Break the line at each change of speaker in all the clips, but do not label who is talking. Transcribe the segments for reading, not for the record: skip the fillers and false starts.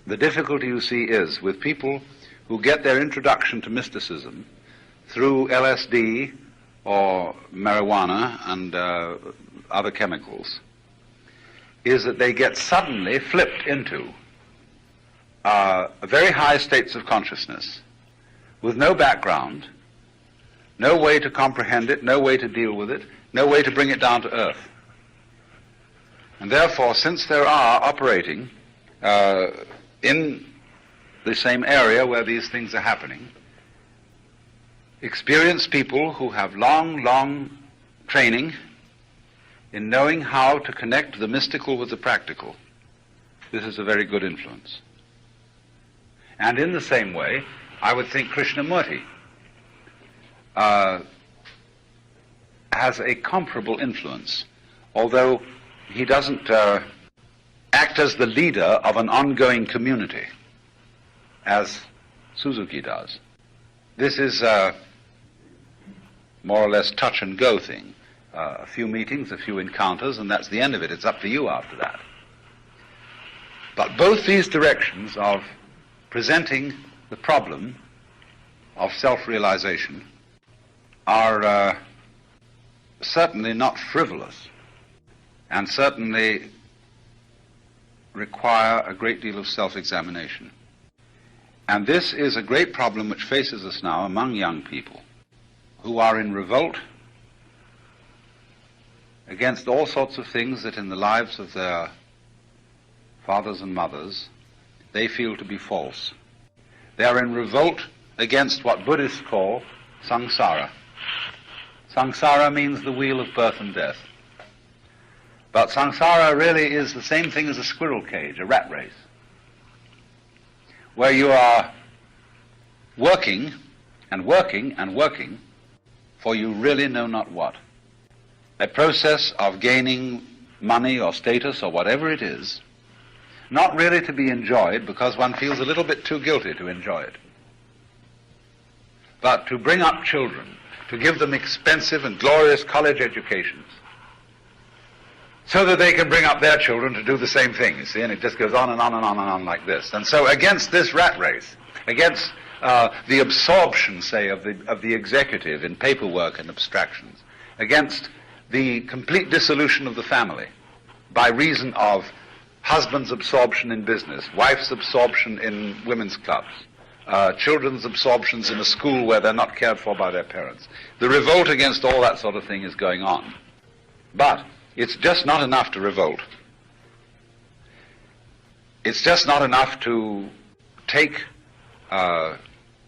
The difficulty you see is with people who get their introduction to mysticism through LSD or marijuana and other chemicals, is that they get suddenly flipped into very high states of consciousness with no background, no way to comprehend it, no way to deal with it, no way to bring it down to earth. And therefore, since there are operating in the same area where these things are happening, experienced people who have long training in knowing how to connect the mystical with the practical, this is a very good influence. And in the same way, I would think Krishnamurti has a comparable influence, although he doesn't act as the leader of an ongoing community, as Suzuki does. This is more or less touch and go thing. A few meetings, a few encounters, and that's the end of it. It's up to you after that. But both these directions of presenting the problem of self-realization are certainly not frivolous, and certainly require a great deal of self-examination. And this is a great problem which faces us now among young people who are in revolt against all sorts of things that in the lives of their fathers and mothers they feel to be false. They are in revolt against what Buddhists call samsara. Samsara means the wheel of birth and death. But samsara really is the same thing as a squirrel cage, a rat race, where you are working and working and working for you really know not what. A process of gaining money or status or whatever it is, not really to be enjoyed because one feels a little bit too guilty to enjoy it, but to bring up children, to give them expensive and glorious college educations, so that they can bring up their children to do the same thing, you see, and it just goes on and on and on and on like this. And so against this rat race, against the absorption, say, of the executive in paperwork and abstractions, against the complete dissolution of the family by reason of husband's absorption in business, wife's absorption in women's clubs, children's absorptions in a school where they're not cared for by their parents. The revolt against all that sort of thing is going on. But it's just not enough to revolt. It's just not enough to take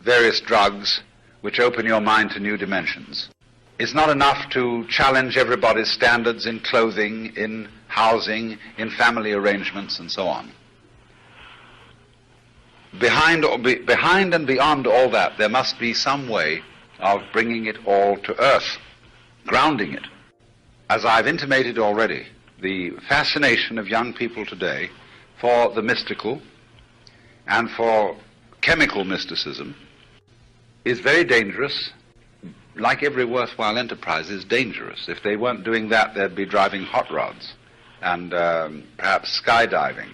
various drugs which open your mind to new dimensions. It's not enough to challenge everybody's standards in clothing, in housing, in family arrangements, and so on. Behind and beyond all that, there must be some way of bringing it all to earth, grounding it. As I've intimated already, the fascination of young people today for the mystical and for chemical mysticism is very dangerous. Like every worthwhile enterprise is dangerous. If they weren't doing that, they'd be driving hot rods and perhaps skydiving.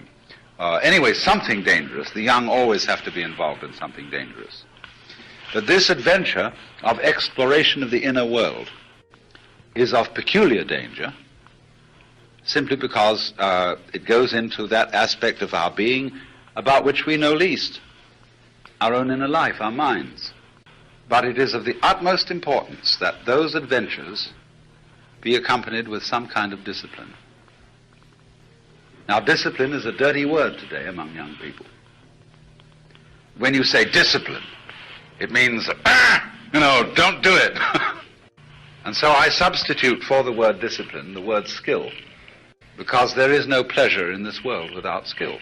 Anyway, something dangerous. The young always have to be involved in something dangerous. But this adventure of exploration of the inner world is of peculiar danger simply because it goes into that aspect of our being about which we know least, our own inner life, our minds. But it is of the utmost importance that those adventures be accompanied with some kind of discipline. Now, discipline is a dirty word today among young people. When you say discipline, it means, don't do it. And so I substitute for the word discipline the word skill, because there is no pleasure in this world without skill.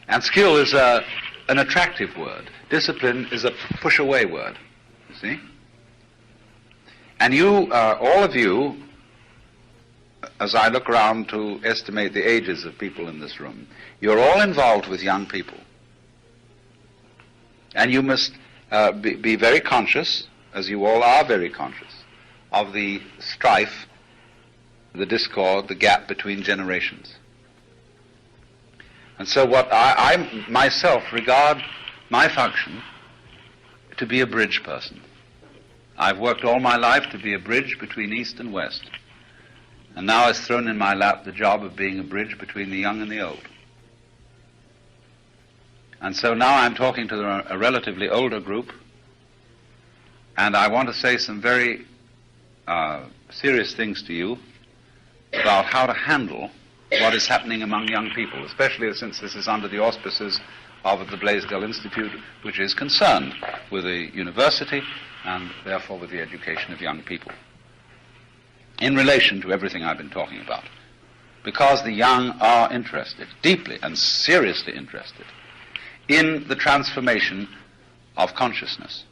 And skill is an attractive word. Discipline is a push-away word, you see. And you, all of you, as I look around to estimate the ages of people in this room, you're all involved with young people. And you must be very conscious, as you all are very conscious, of the strife, the discord, the gap between generations. And so what I myself regard my function to be a bridge person. I've worked all my life to be a bridge between East and West. And now it's thrown in my lap the job of being a bridge between the young and the old. And so now I'm talking to a relatively older group, and I want to say some very serious things to you about how to handle what is happening among young people, especially since this is under the auspices of the Blaisdell Institute, which is concerned with the university and therefore with the education of young people, in relation to everything I've been talking about. Because the young are interested, deeply and seriously interested, in the transformation of consciousness,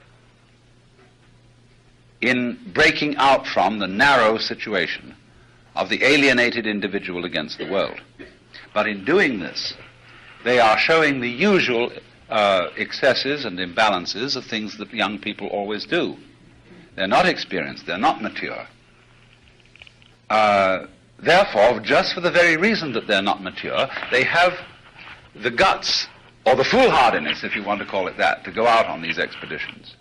in breaking out from the narrow situation of the alienated individual against the world. But in doing this, they are showing the usual excesses and imbalances of things that young people always do. They're not experienced, they're not mature. Therefore, just for the very reason that they're not mature, they have the guts, or the foolhardiness, if you want to call it that, to go out on these expeditions.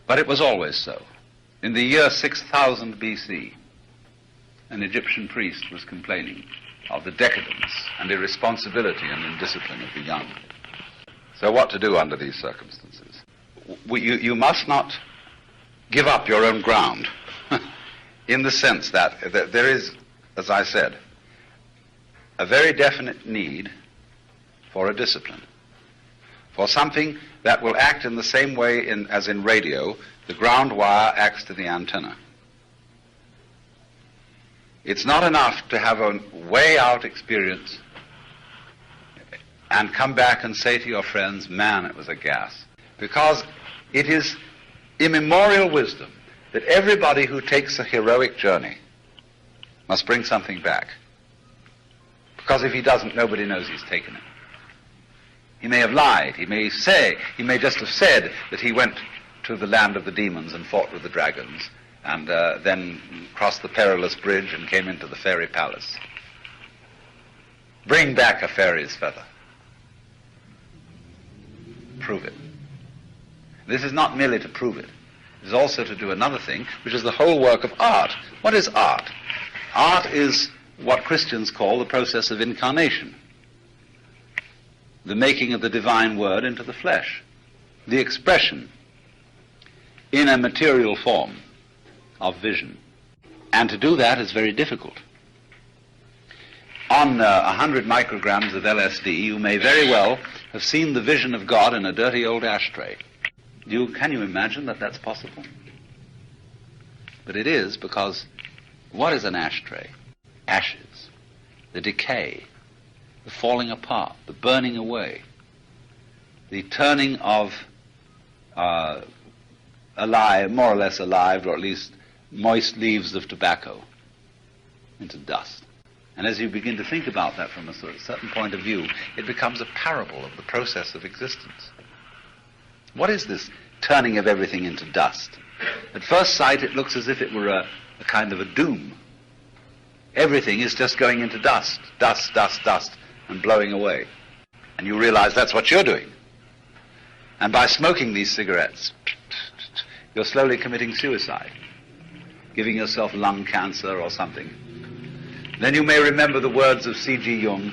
But it was always so. In the year 6000 BC, an Egyptian priest was complaining of the decadence and irresponsibility and indiscipline of the young. So what to do under these circumstances? You must not give up your own ground in the sense that there is, as I said, a very definite need for a discipline, for something that will act in the same way as in radio, the ground wire acts to the antenna. It's not enough to have a way-out experience and come back and say to your friends, man, it was a gas. Because it is immemorial wisdom that everybody who takes a heroic journey must bring something back. Because if he doesn't, nobody knows he's taken it. He may have lied, he may just have said that he went to the land of the demons and fought with the dragons, and then crossed the perilous bridge and came into the fairy palace. Bring back a fairy's feather. Prove it. This is not merely to prove it. It is also to do another thing, which is the whole work of art. What is art? Art is what Christians call the process of incarnation, the making of the divine word into the flesh, the expression in a material form of vision. And to do that is very difficult. On 100 micrograms of LSD, you may very well have seen the vision of God in a dirty old ashtray. Can you imagine that that's possible? But it is, because what is an ashtray? Ashes, the decay, the falling apart, the burning away, the turning of alive, more or less alive, or at least moist leaves of tobacco into dust. And as you begin to think about that from a certain point of view, it becomes a parable of the process of existence. What is this turning of everything into dust? At first sight, it looks as if it were a kind of a doom. Everything is just going into dust, dust, dust, dust, and blowing away. And you realize that's what you're doing. And by smoking these cigarettes, you're slowly committing suicide, giving yourself lung cancer or something. Then you may remember the words of C.G. Jung,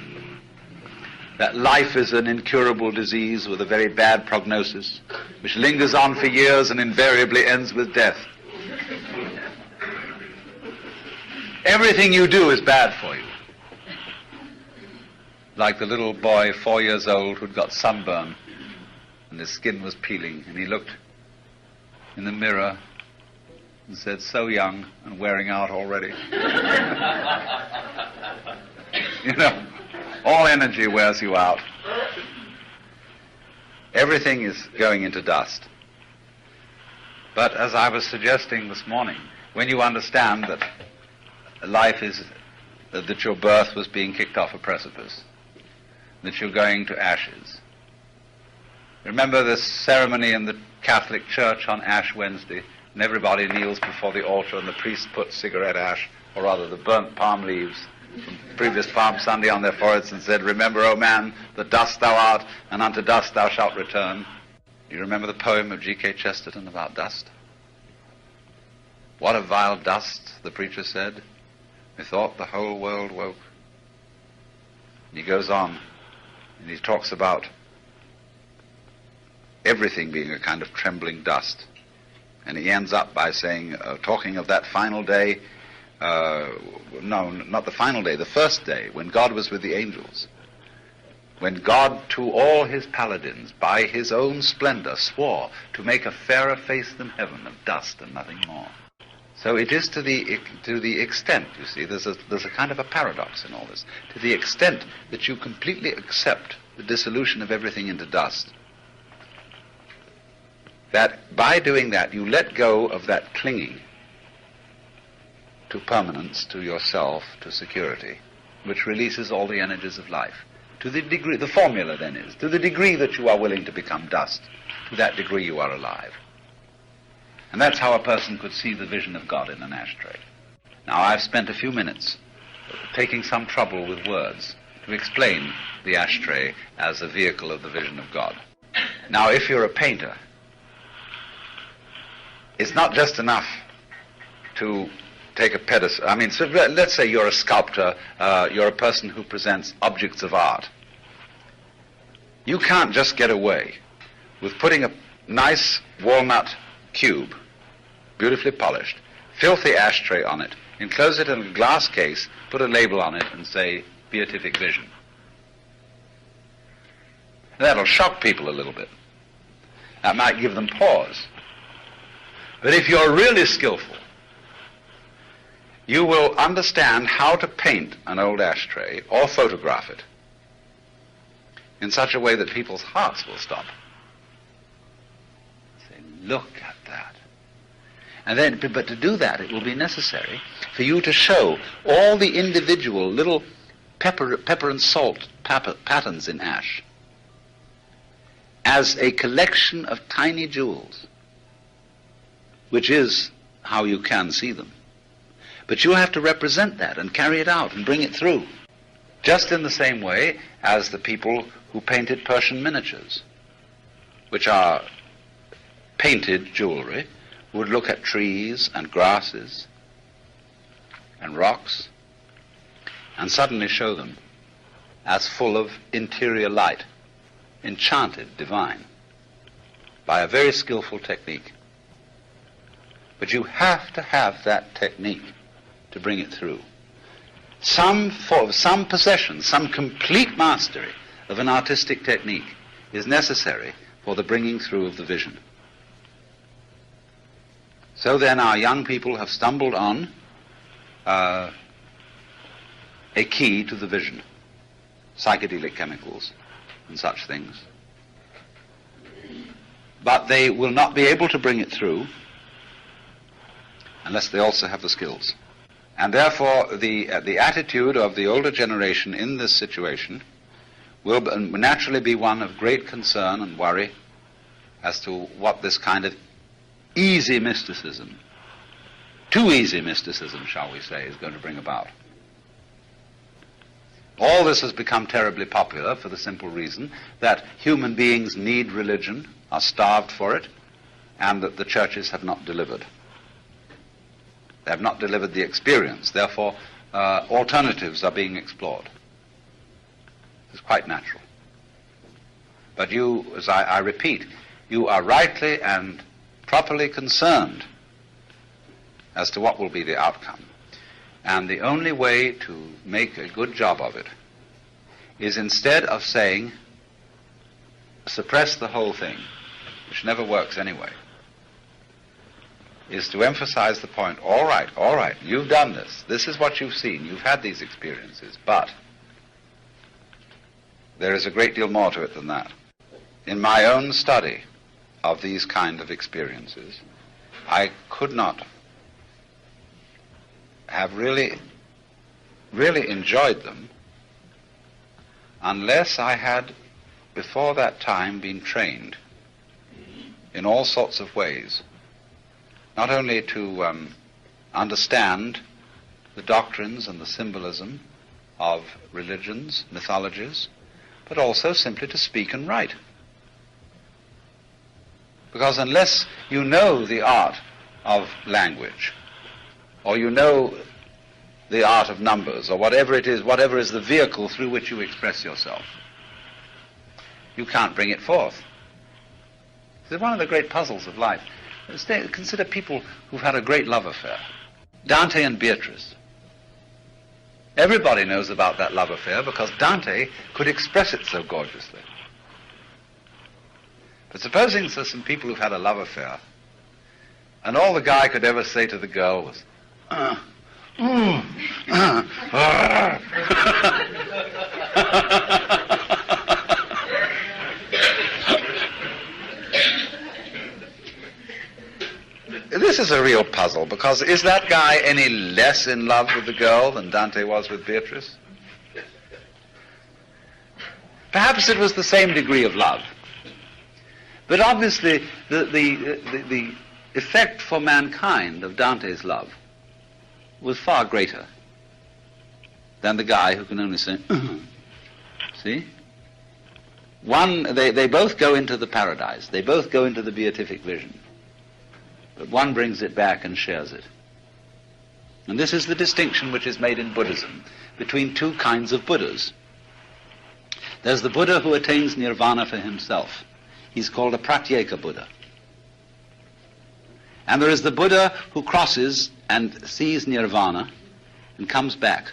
that life is an incurable disease with a very bad prognosis, which lingers on for years and invariably ends with death. Everything you do is bad for you. Like the little boy, 4 years old, who'd got sunburn and his skin was peeling, and he looked in the mirror and said, so young and wearing out already. You know, all energy wears you out. Everything is going into dust. But as I was suggesting this morning, when you understand that life is, that your birth was being kicked off a precipice, that you're going to ashes. Remember this ceremony in the Catholic Church on Ash Wednesday, and everybody kneels before the altar and the priest puts cigarette ash, or rather the burnt palm leaves, from previous Palm Sunday on their foreheads and said, "Remember, O man, that dust thou art, and unto dust thou shalt return." Do you remember the poem of G.K. Chesterton about dust? "What a vile dust," the preacher said, "methought the whole world woke." And he goes on, and he talks about everything being a kind of trembling dust. And he ends up by saying, talking of that final day, no, not the final day, the first day, when God was with the angels, when God to all his paladins, by his own splendor, swore to make a fairer face than heaven of dust and nothing more. So it is to the extent, you see, there's a kind of a paradox in all this, to the extent that you completely accept the dissolution of everything into dust, that by doing that you let go of that clinging to permanence, to yourself, to security, which releases all the energies of life. To the degree, the formula then is, to the degree that you are willing to become dust, to that degree you are alive. And that's how a person could see the vision of God in an ashtray. Now, I've spent a few minutes taking some trouble with words to explain the ashtray as a vehicle of the vision of God. Now, if you're a painter, it's not just enough to take a pedestal. I mean, so let's say you're a sculptor, you're a person who presents objects of art. You can't just get away with putting a nice walnut cube, beautifully polished, filthy ashtray on it, enclose it in a glass case, put a label on it and say, "Beatific Vision." That'll shock people a little bit. That might give them pause. But if you're really skillful, you will understand how to paint an old ashtray or photograph it in such a way that people's hearts will stop. Say, "Look at that." And then, but to do that, it will be necessary for you to show all the individual little pepper and salt patterns in ash as a collection of tiny jewels, which is how you can see them. But you have to represent that and carry it out and bring it through, just in the same way as the people who painted Persian miniatures, which are painted jewelry, would look at trees and grasses and rocks and suddenly show them as full of interior light, enchanted, divine, by a very skillful technique. But you have to have that technique to bring it through. Some possession, some complete mastery of an artistic technique is necessary for the bringing through of the vision. So then our young people have stumbled on a key to the vision, psychedelic chemicals and such things. But they will not be able to bring it through unless they also have the skills. And therefore the attitude of the older generation in this situation will naturally be one of great concern and worry as to what this kind of easy mysticism, too easy mysticism, shall we say, is going to bring about. All this has become terribly popular for the simple reason that human beings need religion, are starved for it, and that the churches have not delivered. They have not delivered the experience. Therefore, alternatives are being explored. It's quite natural. But you, as I repeat, you are rightly and properly concerned as to what will be the outcome. And the only way to make a good job of it is, instead of saying, suppress the whole thing, which never works anyway, is to emphasize the point, all right, you've done this. This is what you've seen. You've had these experiences. But there is a great deal more to it than that. In my own study of these kind of experiences, I could not have really enjoyed them unless I had, before that time, been trained in all sorts of ways, not only to understand the doctrines and the symbolism of religions, mythologies, but also simply to speak and write. Because unless you know the art of language, or you know the art of numbers, or whatever it is, whatever is the vehicle through which you express yourself, you can't bring it forth. It's one of the great puzzles of life. Consider people who've had a great love affair. Dante and Beatrice. Everybody knows about that love affair because Dante could express it so gorgeously. But supposing there's some people who've had a love affair, and all the guy could ever say to the girl was, This is a real puzzle, because is that guy any less in love with the girl than Dante was with Beatrice? Perhaps it was the same degree of love. But obviously the effect for mankind of Dante's love was far greater than the guy who can only say, see? They both go into the paradise. They both go into the beatific vision. But one brings it back and shares it. And this is the distinction which is made in Buddhism between two kinds of Buddhas. There's the Buddha who attains nirvana for himself. He's called a pratyeka Buddha. And there is the Buddha who crosses and sees nirvana and comes back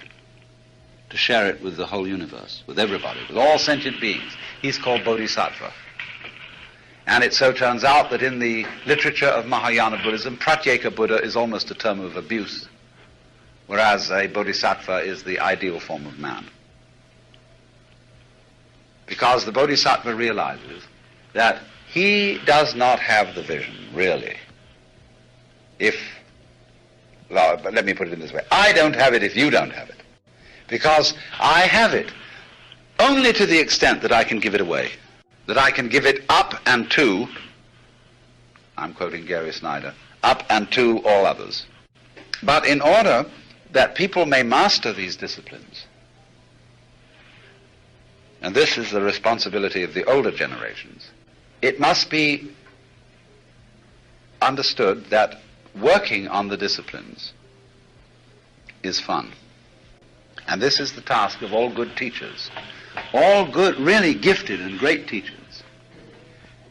to share it with the whole universe, with everybody, with all sentient beings. He's called Bodhisattva. And it so turns out that in the literature of Mahayana Buddhism, pratyeka Buddha is almost a term of abuse, whereas a bodhisattva is the ideal form of man. Because the bodhisattva realizes that he does not have the vision, really. But let me put it in this way. I don't have it if you don't have it. Because I have it only to the extent that I can give it away. That I can give it up and to, I'm quoting Gary Snyder, up and to all others. But in order that people may master these disciplines, and this is the responsibility of the older generations, it must be understood that working on the disciplines is fun. And this is the task of all good teachers. All good, really gifted and great teachers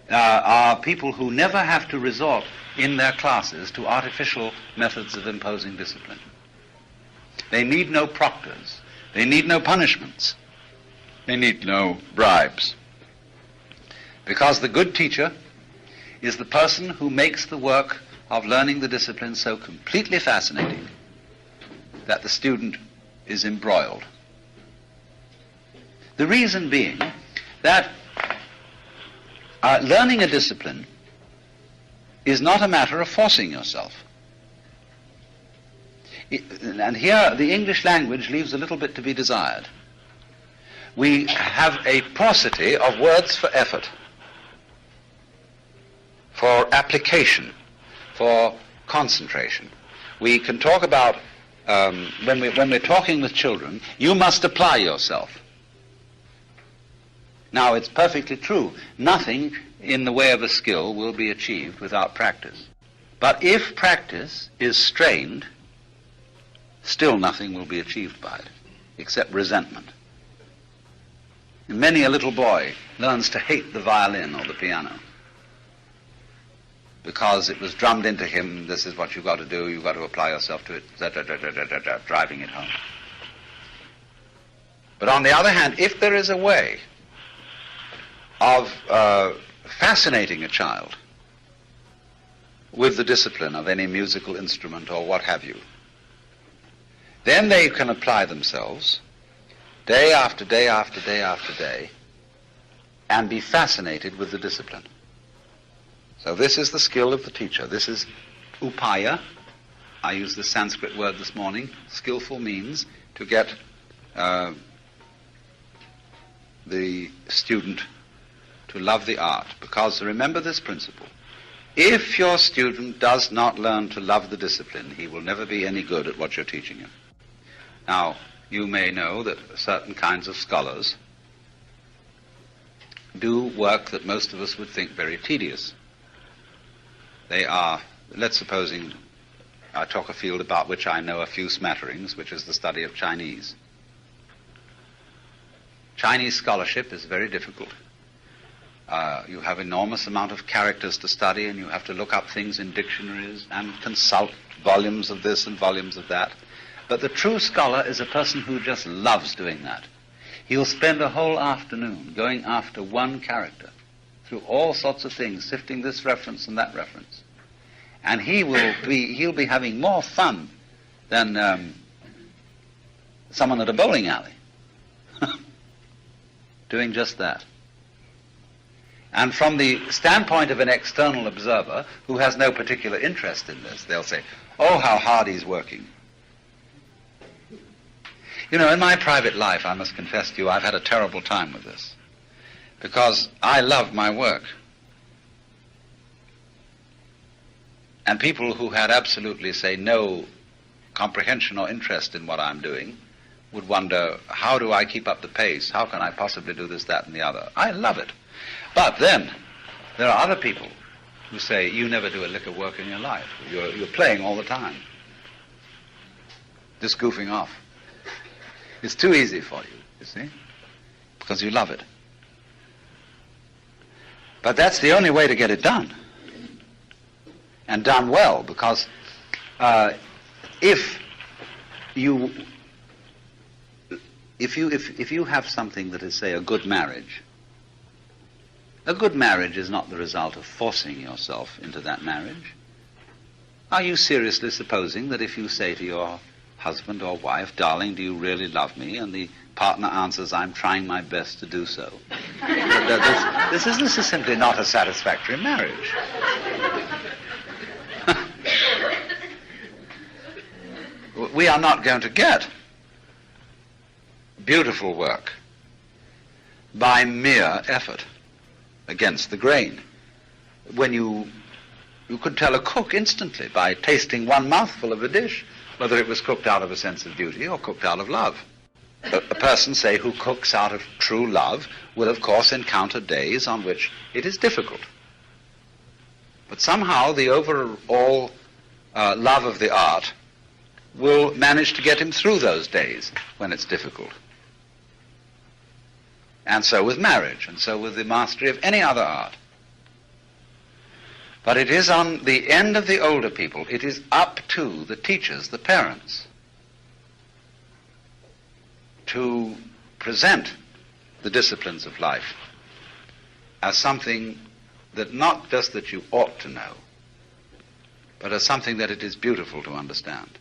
are people who never have to resort in their classes to artificial methods of imposing discipline. They need no proctors. They need no punishments. They need no bribes. Because the good teacher is the person who makes the work of learning the discipline so completely fascinating that the student is embroiled. The reason being that learning a discipline is not a matter of forcing yourself. And here the English language leaves a little bit to be desired. We have a paucity of words for effort, for application, for concentration. We can talk about, when we're talking with children, you must apply yourself. Now, it's perfectly true. Nothing in the way of a skill will be achieved without practice. But if practice is strained, still nothing will be achieved by it, except resentment. And many a little boy learns to hate the violin or the piano because it was drummed into him, this is what you've got to do, you've got to apply yourself to it, driving it home. But on the other hand, if there is a way of fascinating a child with the discipline of any musical instrument or what have you, then they can apply themselves day after day after day after day and be fascinated with the discipline. So this is the skill of the teacher. This is upaya. I used the Sanskrit word this morning, skillful means to get the student to love the art. Because remember this principle. If your student does not learn to love the discipline, he will never be any good at what you're teaching him. Now, you may know that certain kinds of scholars do work that most of us would think very tedious. They are, let's supposing I talk a field about which I know a few smatterings, which is the study of Chinese. Chinese scholarship is very difficult. You have enormous amount of characters to study, and you have to look up things in dictionaries and consult volumes of this and volumes of that. But the true scholar is a person who just loves doing that. He'll spend a whole afternoon going after one character through all sorts of things, sifting this reference and that reference. And he'll be having more fun than someone at a bowling alley doing just that. And from the standpoint of an external observer who has no particular interest in this, they'll say, oh, how hard he's working. You know, in my private life, I must confess to you, I've had a terrible time with this, because I love my work. And people who had absolutely, say, no comprehension or interest in what I'm doing would wonder, how do I keep up the pace? How can I possibly do this, that, and the other? I love it. But then, there are other people who say, you never do a lick of work in your life. You're playing all the time. Just goofing off. It's too easy for you see, because you love it. But that's the only way to get it done. And done well, because if you have something that is, say, a good marriage is not the result of forcing yourself into that marriage. Are you seriously supposing that if you say to your husband or wife, darling, do you really love me? And the partner answers, I'm trying my best to do so. This is simply not a satisfactory marriage. We are not going to get beautiful work by mere effort against the grain. When you could tell a cook instantly by tasting one mouthful of a dish whether it was cooked out of a sense of duty or cooked out of love. A person, say, who cooks out of true love will, of course, encounter days on which it is difficult. But somehow the overall love of the art will manage to get him through those days when it's difficult. And so with marriage, and so with the mastery of any other art. But it is on the end of the older people, it is up to the teachers, the parents, to present the disciplines of life as something that not just that you ought to know, but as something that it is beautiful to understand.